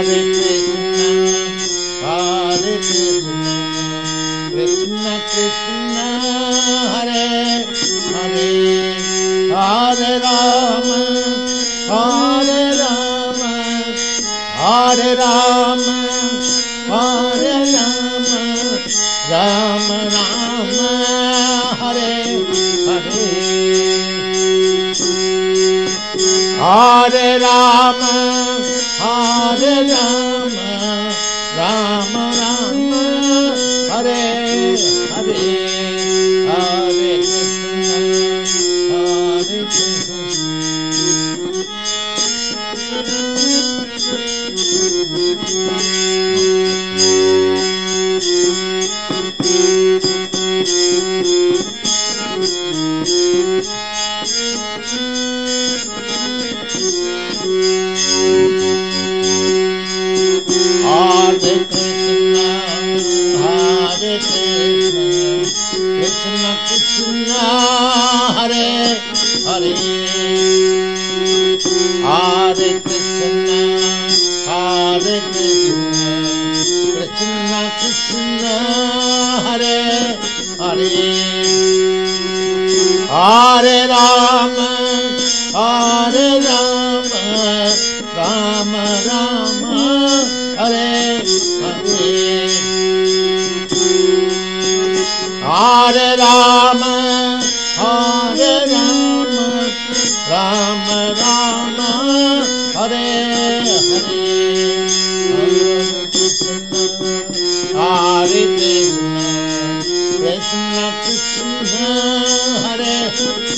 Hare Krishna, Krishna Krishna, Hare Hare, Hare Rama, Hare Rama, Hare Rama, Hare Rama, Rama Rama, Hare Hare, Hare Rama, Hare Rama, Rama Rama, Hare Hare, Hare Krishna, Hare Krishna. Hare Krishna, Hare Krishna, Krishna Krishna, Hare Hare, Hare Krishna, Hare Krishna, Krishna Krishna, Hare Hare, Hare Rama, Hare Rama, Rama Rama, Hare Hare, Hare Rama, Hare Rama, Rama Rama, Hare Hare, Hare Krishna, Hare Krishna, Krishna Krishna, Hare Krishna,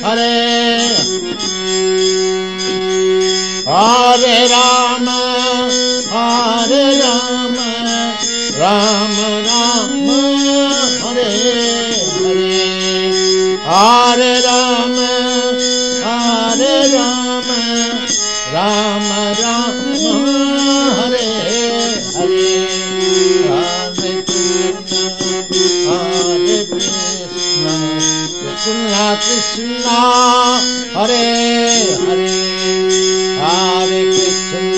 Hare Hare Rama, Hare Rama, Rama Rama, Hare Hare, Hare Rama, Hare Rama, Rama Rama, Hare Hare, Hare Krishna, Hare Krishna, Krishna Krishna, Hare Hare, Hare Krishna.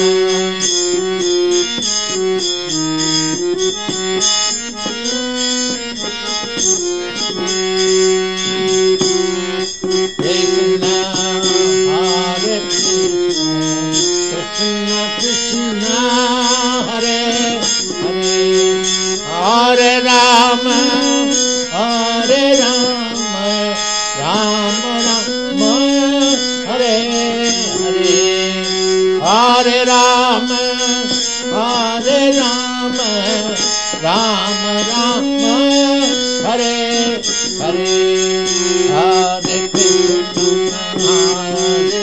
Krishna, Hare Krishna, Krishna Krishna, Hare Hare, Hare Rama, Hare Rama, Rama Rama, Hare Hare, Hare Rama, Hare Rama, Rama Rama, Hare Hare, Hare Krishna, Hare